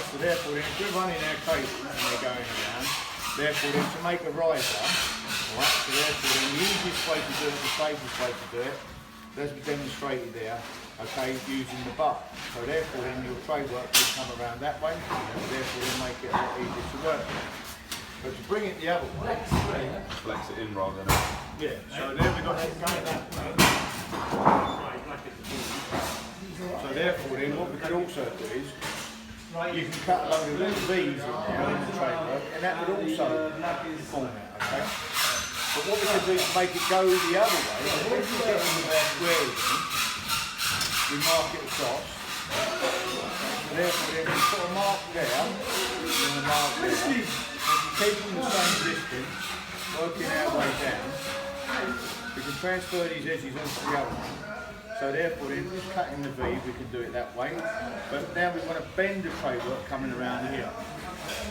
so therefore then, if we're running our cables and they're going around, therefore then to make a riser, alright, so therefore then the easiest way to do it, the safest way to do it, as we demonstrated there, okay, using the butt. So therefore then your tray work will come around that way, and therefore then make it a lot easier to work with. But to bring it the other way, Flex it in rather than out. yeah, so there we've got that going that way. So therefore then what we could also do is, you can cut a load of little V's in there in the tray work, and that would also format, okay? But what we can do to make it go the other way, is if we get in the squares in, we mark it across. So therefore then we put a mark there, and a mark there. If you keep them the same distance, working our way down, we can transfer these edges onto the other one. So therefore then, just cutting the V, we can do it that way. But now we want to bend the tray work coming around here.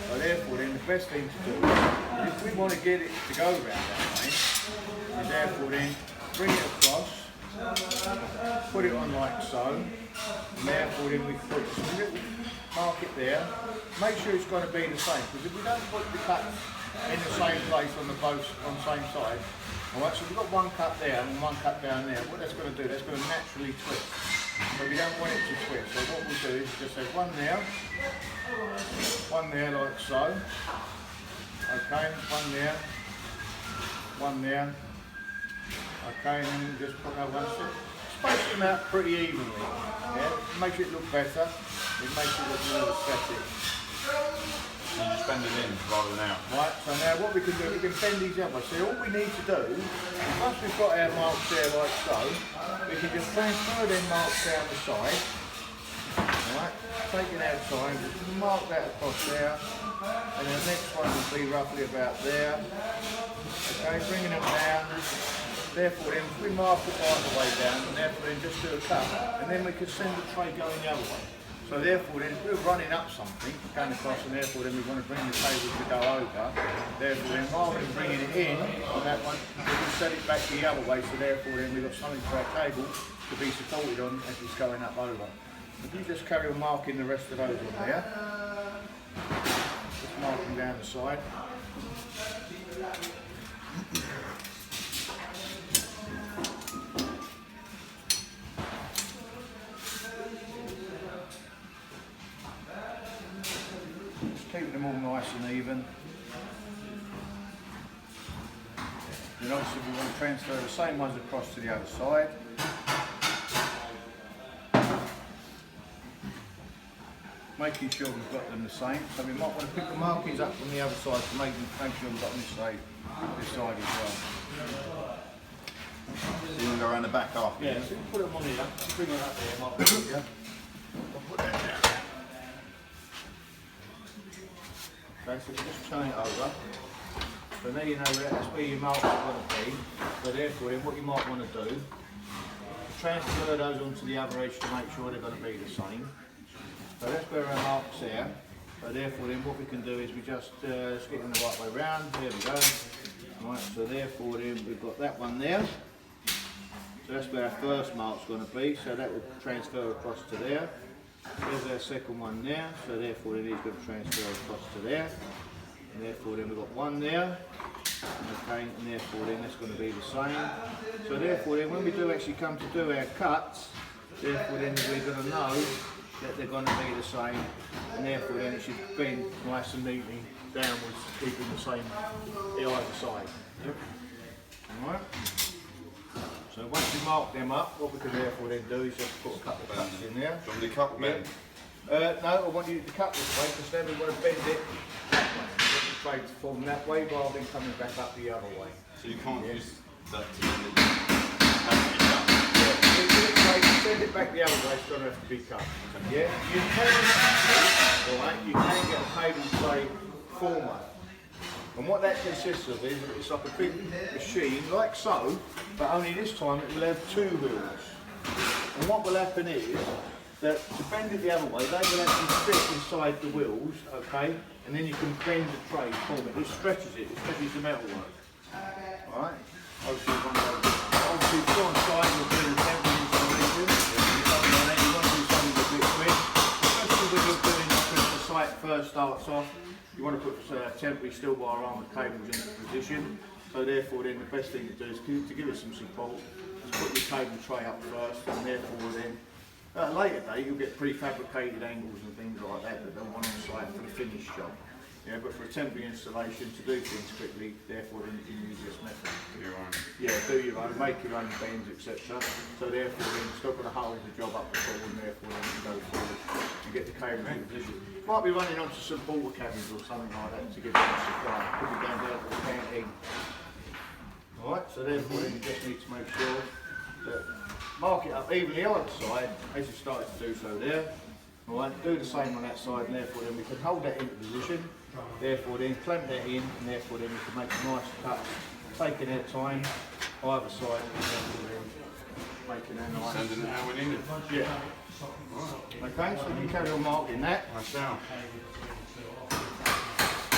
So therefore then, the best thing to do is if we want to get it to go around that way, is therefore then bring it across, put it on like so, and therefore then we can put some little mark it there. Make sure it's going to be the same, because if we don't put the cut in the same place on the both on the same side, alright, so we've got one cut there and one cut down there. What that's going to do, that's going to naturally twist. So we don't want it to twist. So what we'll do is just have one there like so. Okay, one there. Okay, and then we'll just put another one. Space them out pretty evenly. Yeah, it makes it look better. It makes it look more aesthetic. You just bend it in rather than out. Right, so now what we can do, we can bend these up. So all we need to do, once we've got our marks there like so, we can just transfer them marks down the side. Alright, taking our time, just mark that across there, and the next one will be roughly about there. Okay, bringing them down. Therefore then, if we mark it right the way down, and therefore then just do a cut, and then we can send the tray going the other way. So therefore then, if we're running up something, going across, and therefore then we want to bring the table to go over, therefore then rather than bringing it in on that one, we can set it back the other way, so therefore then we've got something for our table to be supported on as it's going up over. If you just carry on marking the rest of those on there, just marking down the side. Keep them all nice and even. Then obviously we want to transfer the same ones across to the other side. Making sure we've got them the same. So we might want to pick the markings up from the other side to make sure we've got them this side as well. So you can go around the back after. Yeah, so you can put them on here, bring it up there, might be easier. I'll put that down. Okay, so just turn it over. So now you know that's where your marks are going to be. So therefore, then what you might want to do, transfer those onto the other edge to make sure they're going to be the same. So that's where our mark's there. So therefore, then what we can do is we just stick them the right way round. There we go. Right. So therefore, then we've got that one there. So that's where our first mark's going to be. So that will transfer across to there. There's our second one there, so therefore then he's going to transfer across to there, and therefore then we've got one there, okay, and therefore then that's going to be the same. So therefore then when we do actually come to do our cuts, therefore then we're going to know that they're going to be the same, and therefore then it should bend nice and neatly downwards, keeping the same either side. Yep. Alright. So once we mark them up, what we can therefore then do is just put a couple of cuts in there. Do you want me to cut bend? No, I want you to cut this way, because then we want to bend it that way. We want the tray to form that way rather than coming back up the other way. So you can't use that to bend it. Yeah, send it back the other way, it's going to have to be cut. Yeah, you can actually, alright, you can get a table tray former. And what that consists of is it's like a big machine, like so, but only this time it will have two wheels. And what will happen is that to bend it the other way, they will actually fit inside the wheels, okay? And then you can bend the tray, form it. It stretches the metalwork. Alright? Obviously, if you go on site, you'll do the temporary installation. You want to do something a bit quick, especially when you're doing a site it first starts off, you want to put temporary steel wire armoured cables into position. So therefore then the best thing to do is to give it some support, is put your cable tray up first, and therefore then at a later date you'll get prefabricated angles and things like that they'll want on site for the finished job. Yeah, but for a temporary installation, to do things quickly, therefore then you can use this method. Do your own. Yeah, do your own, make your own bends, etc. So therefore then it's not going to hold the job up at all, and therefore then you can go forward and get the cable in position. Might be running onto some border cabins or something like that to give it a supply. Could be going down to the canteen. Alright, so therefore then you just need to make sure that mark it up evenly either side as you started to do so there. Alright, do the same on that side, and therefore then we can hold that into position. Therefore then clamp that in, and therefore then we can make a nice cut, taking our time either side, and therefore then making a nice. Sending it how we need it. Yeah. Okay, so you carry on marking that. Nice now.